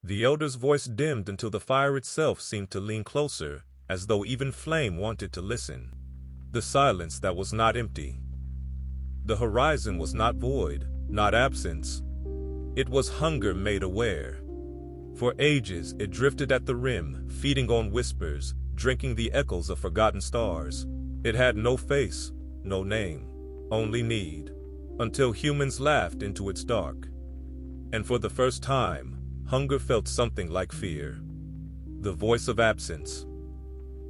The elder's voice dimmed until the fire itself seemed to lean closer, as though even flame wanted to listen. The silence that was not empty. The horizon was not void, not absence. It was hunger made aware. For ages it drifted at the rim, feeding on whispers, drinking the echoes of forgotten stars. It had no face, no name, only need, until humans laughed into its dark. And for the first time, hunger felt something like fear. The voice of absence.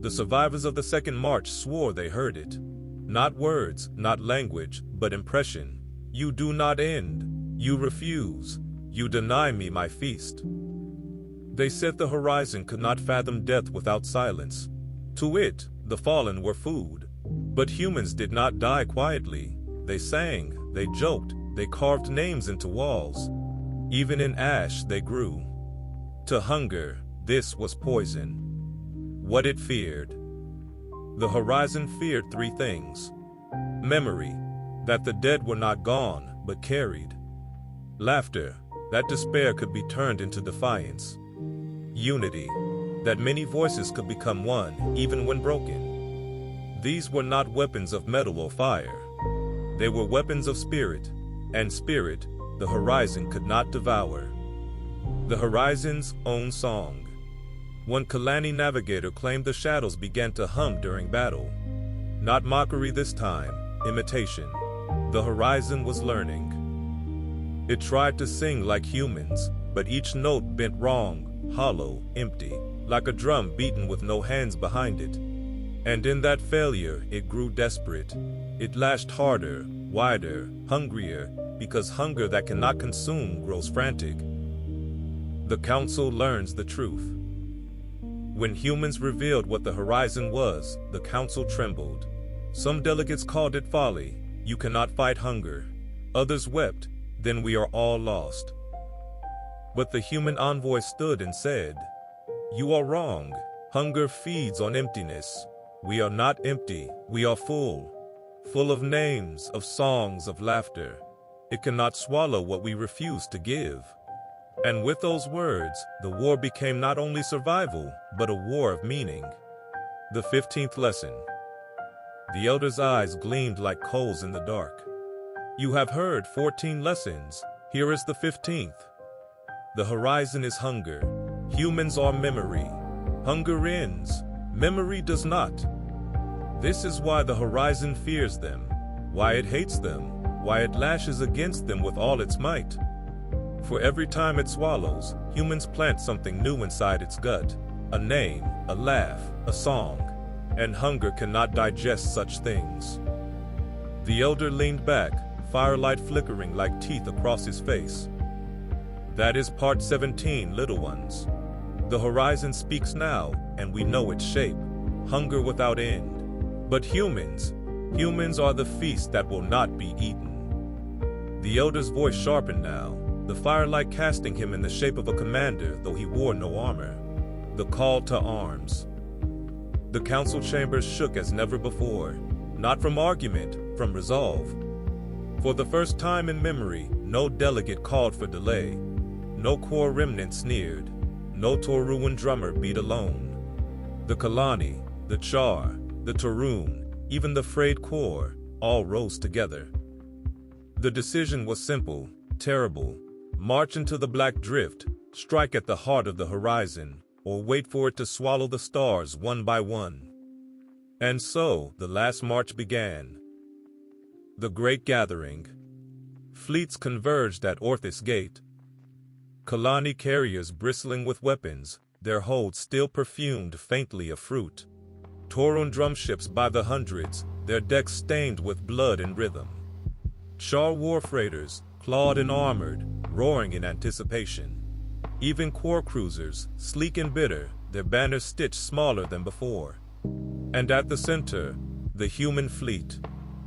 The survivors of the second march swore they heard it. Not words, not language, but impression. You do not end. You refuse. You deny me my feast. They said the horizon could not fathom death without silence. To it, the fallen were food. But humans did not die quietly. They sang, they joked, they carved names into walls. Even in ash they grew. To hunger, this was poison. What it feared. The horizon feared three things. Memory, that the dead were not gone, but carried. Laughter, that despair could be turned into defiance. Unity, that many voices could become one, even when broken. These were not weapons of metal or fire. They were weapons of spirit, and spirit, the horizon could not devour. The horizon's own song. One Kalani navigator claimed the shadows began to hum during battle. Not mockery this time, imitation. The horizon was learning. It tried to sing like humans, but each note bent wrong, hollow, empty, like a drum beaten with no hands behind it. And in that failure, it grew desperate. It lashed harder, wider, hungrier, because hunger that cannot consume grows frantic. The council learns the truth. When humans revealed what the horizon was, the council trembled. Some delegates called it folly. You cannot fight hunger. Others wept. Then we are all lost. But the human envoy stood and said, "You are wrong. Hunger feeds on emptiness. We are not empty. We are full. Full of names, of songs, of laughter. It cannot swallow what we refuse to give." And with those words, the war became not only survival, but a war of meaning. The 15th lesson. The elder's eyes gleamed like coals in the dark. You have heard 14 lessons. Here is the 15th. The horizon is hunger. Humans are memory. Hunger ends. Memory does not. This is why the horizon fears them, why it hates them, why it lashes against them with all its might. For every time it swallows, humans plant something new inside its gut. A name, a laugh, a song. And hunger cannot digest such things. The elder leaned back, firelight flickering like teeth across his face. That is part 17, little ones. The horizon speaks now, and we know its shape. Hunger without end. But humans are the feast that will not be eaten. The elder's voice sharpened now, the firelight casting him in the shape of a commander, though he wore no armor. The call to arms. The council chambers shook as never before, not from argument, from resolve. For the first time in memory, no delegate called for delay. No core remnant sneered. No Toruan drummer beat alone. The Kalani, the Char, the Tarun, even the frayed core, all rose together. The decision was simple, terrible. March into the black drift, strike at the heart of the horizon, or wait for it to swallow the stars one by one. And so, the last march began. The Great Gathering. Fleets converged at Orthis Gate. Kalani carriers bristling with weapons, their holds still perfumed faintly of fruit. Torun drumships by the hundreds, their decks stained with blood and rhythm. Char war freighters, clawed and armored, roaring in anticipation. Even core cruisers, sleek and bitter, their banners stitched smaller than before. And at the center, the human fleet.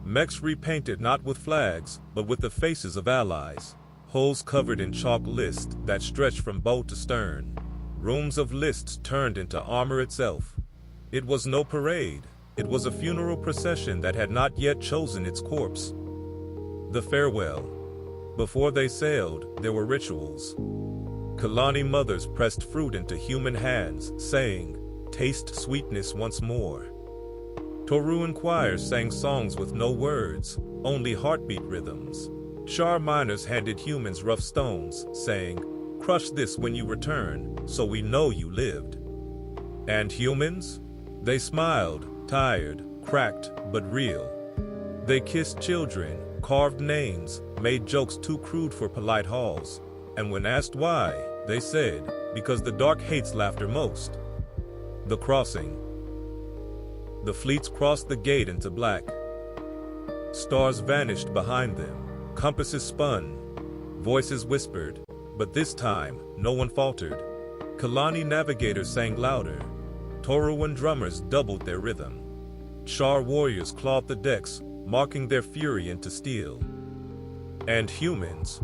Mechs repainted not with flags, but with the faces of allies. Hulls covered in chalk lists that stretched from bow to stern. Rooms of lists turned into armor itself. It was no parade. It was a funeral procession that had not yet chosen its corpse. The farewell. Before they sailed, there were rituals. Kalani mothers pressed fruit into human hands, saying, "Taste sweetness once more." Toruan choirs sang songs with no words, only heartbeat rhythms. Shar miners handed humans rough stones, saying, "Crush this when you return, so we know you lived." And humans? They smiled, tired, cracked, but real. They kissed children, carved names, made jokes too crude for polite halls, and when asked why, they said, "Because the dark hates laughter most." The crossing. The fleets crossed the gate into black. Stars vanished behind them, compasses spun, voices whispered, but this time, no one faltered. Kalani navigators sang louder. Toruan drummers doubled their rhythm. Shar warriors clawed the decks, marking their fury into steel. And humans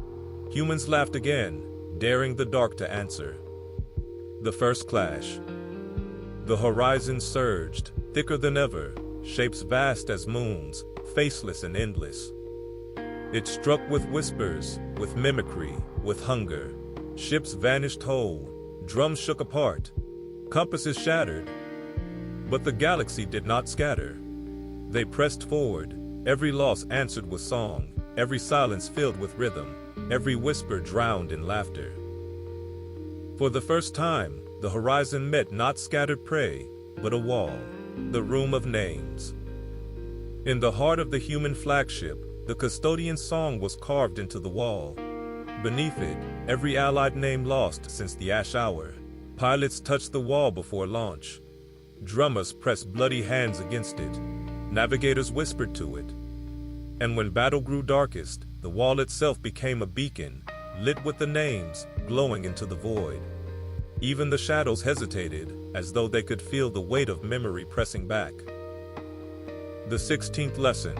laughed again, daring the dark to answer. The first clash. The horizon surged, thicker than ever, shapes vast as moons, faceless and endless. It struck with whispers, with mimicry, with hunger. Ships vanished whole, drums shook apart, compasses shattered. But the galaxy did not scatter. They pressed forward, every loss answered with song, every silence filled with rhythm, every whisper drowned in laughter. For the first time, the horizon met not scattered prey, but a wall, the room of names. In the heart of the human flagship, the custodian's song was carved into the wall. Beneath it, every allied name lost since the ash hour. Pilots touched the wall before launch. Drummers pressed bloody hands against it. Navigators whispered to it. And when battle grew darkest, the wall itself became a beacon, lit with the names, glowing into the void. Even the shadows hesitated, as though they could feel the weight of memory pressing back. The 16th lesson.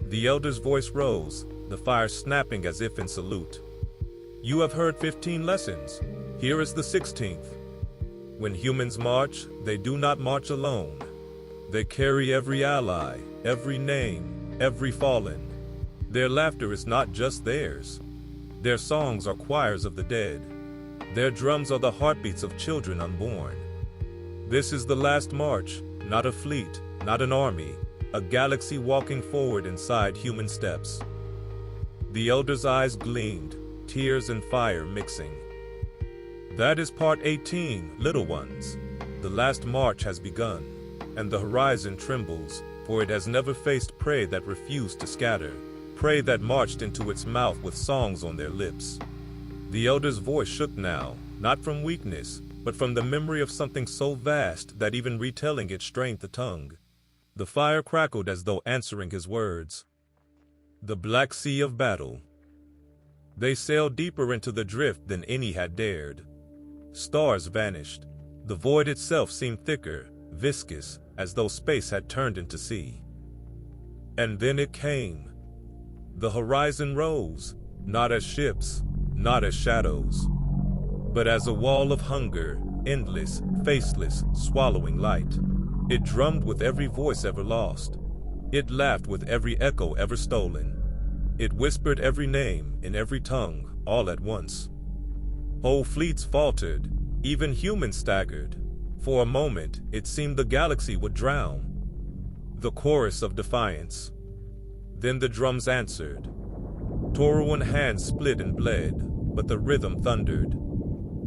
The elder's voice rose, the fire snapping as if in salute. "You have heard 15 lessons. Here is the 16th. When humans march, they do not march alone. They carry every ally, every name, every fallen. Their laughter is not just theirs. Their songs are choirs of the dead. Their drums are the heartbeats of children unborn. This is the last march, not a fleet, not an army, a galaxy walking forward inside human steps." The elder's eyes gleamed, tears and fire mixing. That is part 18, little ones. The last march has begun, and the horizon trembles, for it has never faced prey that refused to scatter, prey that marched into its mouth with songs on their lips. The elder's voice shook now, not from weakness, but from the memory of something so vast that even retelling it strained the tongue. The fire crackled as though answering his words. The Black Sea of Battle. They sailed deeper into the drift than any had dared. Stars vanished. The void itself seemed thicker, viscous, as though space had turned into sea. And then it came. The horizon rose, not as ships, not as shadows, but as a wall of hunger, endless, faceless, swallowing light. It drummed with every voice ever lost. It laughed with every echo ever stolen. It whispered every name in every tongue, all at once. Whole fleets faltered, even humans staggered. For a moment, it seemed the galaxy would drown. The chorus of defiance. Then the drums answered. Toruan hands split and bled, but the rhythm thundered.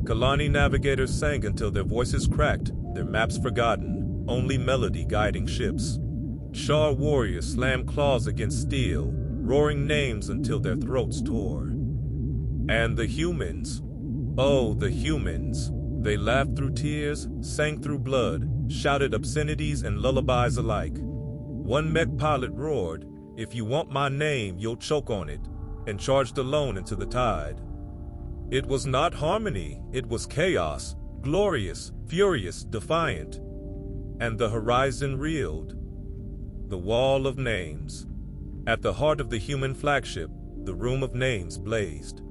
Kalani navigators sang until their voices cracked, their maps forgotten, only melody guiding ships. Shar warriors slammed claws against steel, roaring names until their throats tore. And the humans, oh, the humans, they laughed through tears, sang through blood, shouted obscenities and lullabies alike. One mech pilot roared, "If you want my name, you'll choke on it," and charged alone into the tide. It was not harmony, it was chaos, glorious, furious, defiant. And the horizon reeled. The wall of names. At the heart of the human flagship, the room of names blazed.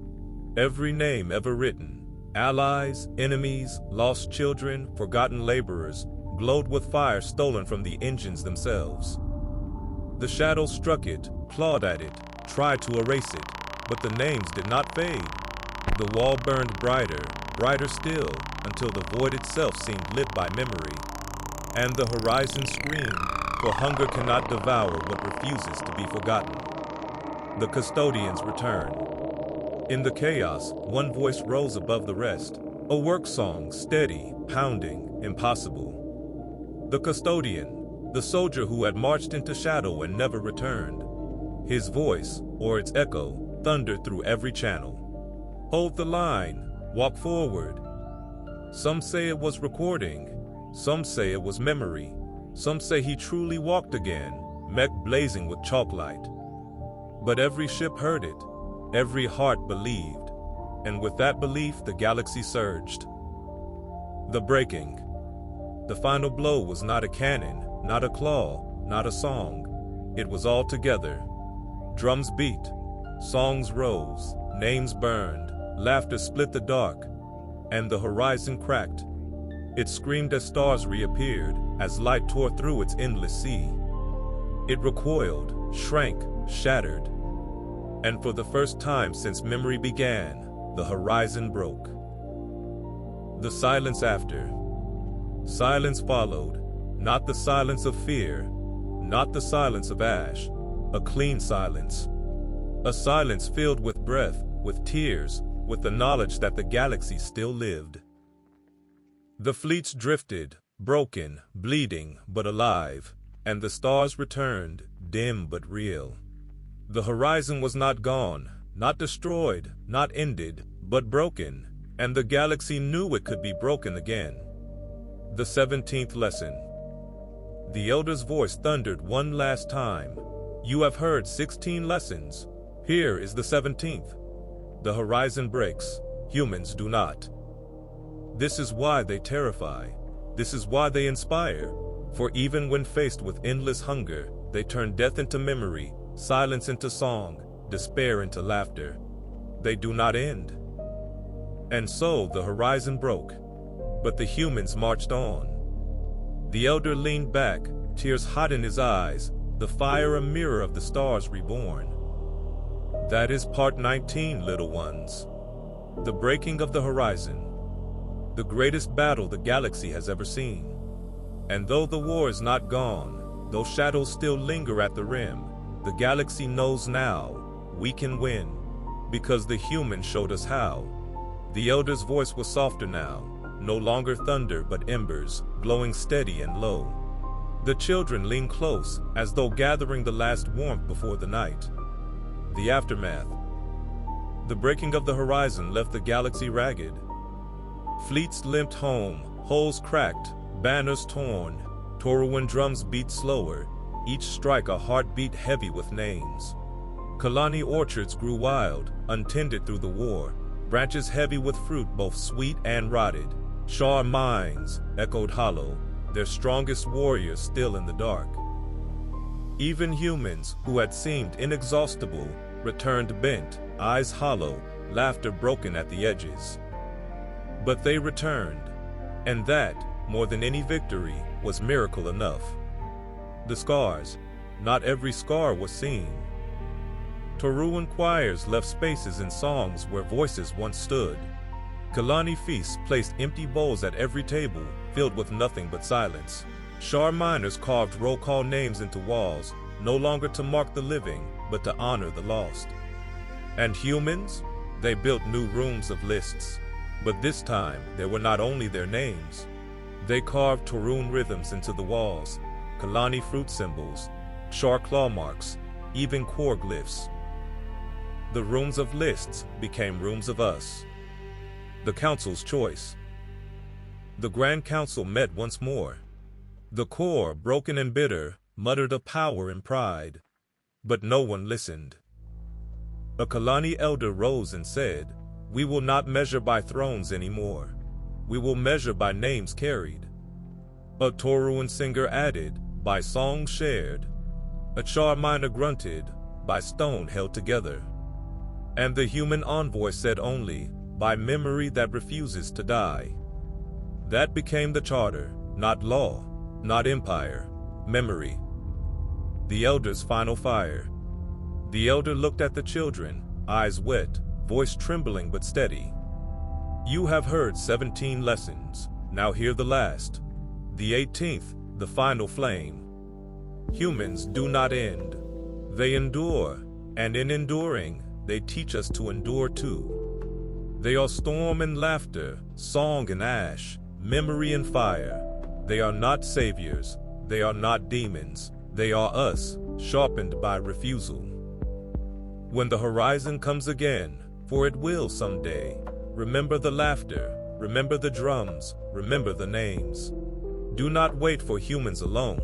Every name ever written, allies, enemies, lost children, forgotten laborers, glowed with fire stolen from the engines themselves. The shadows struck it, clawed at it, tried to erase it, but the names did not fade. The wall burned brighter, brighter still, until the void itself seemed lit by memory. And the horizon screamed, for hunger cannot devour what refuses to be forgotten. The custodians returned. In the chaos, one voice rose above the rest, a work song, steady, pounding, impossible. The custodian, the soldier who had marched into shadow and never returned. His voice, or its echo, thundered through every channel. Hold the line, walk forward. Some say it was recording, some say it was memory, some say he truly walked again, mech blazing with chalk light. But every ship heard it, every heart believed, and with that belief the galaxy surged. The breaking. The final blow was not a cannon, not a claw, not a song. It was all together. Drums beat, songs rose, names burned, laughter split the dark, and the horizon cracked. It screamed as stars reappeared, as light tore through its endless sea. It recoiled, shrank, shattered, and for the first time since memory began, the horizon broke. The silence after. Silence followed, not the silence of fear, not the silence of ash, a clean silence. A silence filled with breath, with tears, with the knowledge that the galaxy still lived. The fleets drifted, broken, bleeding, but alive, and the stars returned, dim but real. The horizon was not gone, not destroyed, not ended, but broken, and the galaxy knew it could be broken again. The 17th lesson. The elder's voice thundered one last time. You have heard 16 lessons. Here is the 17th. The horizon breaks, humans do not. This is why they terrify. This is why they inspire. For even when faced with endless hunger, they turn death into memory, silence into song, despair into laughter. They do not end. And so the horizon broke, but the humans marched on. The elder leaned back, tears hot in his eyes, the fire a mirror of the stars reborn. That is part 19, little ones. The breaking of the horizon. The greatest battle the galaxy has ever seen. And though the war is not gone, though shadows still linger at the rim, the galaxy knows now, we can win, because the humans showed us how. The elder's voice was softer now, no longer thunder but embers, glowing steady and low. The children leaned close, as though gathering the last warmth before the night. The aftermath. The breaking of the horizon left the galaxy ragged. Fleets limped home, hulls cracked, banners torn, Toruan drums beat slower, each strike a heartbeat heavy with names. Kalani orchards grew wild, untended through the war, branches heavy with fruit both sweet and rotted. Shar mines echoed hollow, their strongest warriors still in the dark. Even humans, who had seemed inexhaustible, returned bent, eyes hollow, laughter broken at the edges. But they returned, and that, more than any victory, was miracle enough. The scars, not every scar was seen. Toruan choirs left spaces in songs where voices once stood. Kalani feasts placed empty bowls at every table, filled with nothing but silence. Shar miners carved roll call names into walls, no longer to mark the living, but to honor the lost. And humans? They built new rooms of lists. But this time, there were not only their names. They carved Toruan rhythms into the walls, Kalani fruit symbols, Shar claw marks, even core glyphs. The rooms of lists became rooms of us. The council's choice. The Grand Council met once more. The core, broken and bitter, muttered of power and pride. But no one listened. A Kalani elder rose and said, "We will not measure by thrones anymore. We will measure by names carried." A Toruan singer added, "By songs shared." A Char miner grunted, "By stone held together." And the human envoy said only, "By memory that refuses to die." That became the charter, not law, not empire, memory. The elder's final fire. The elder looked at the children, eyes wet, voice trembling but steady. You have heard 17 lessons, now hear the last. The 18th, the final flame. Humans do not end. They endure, and in enduring, they teach us to endure too. They are storm and laughter, song and ash, memory and fire. They are not saviors, they are not demons, they are us, sharpened by refusal. When the horizon comes again, for it will someday, remember the laughter, remember the drums, remember the names. Do not wait for humans alone.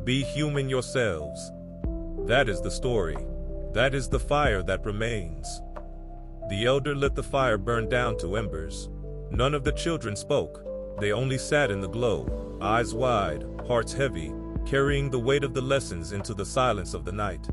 Be human yourselves. That is the story. That is the fire that remains. The elder let the fire burn down to embers. None of the children spoke. They only sat in the glow, eyes wide, hearts heavy, carrying the weight of the lessons into the silence of the night.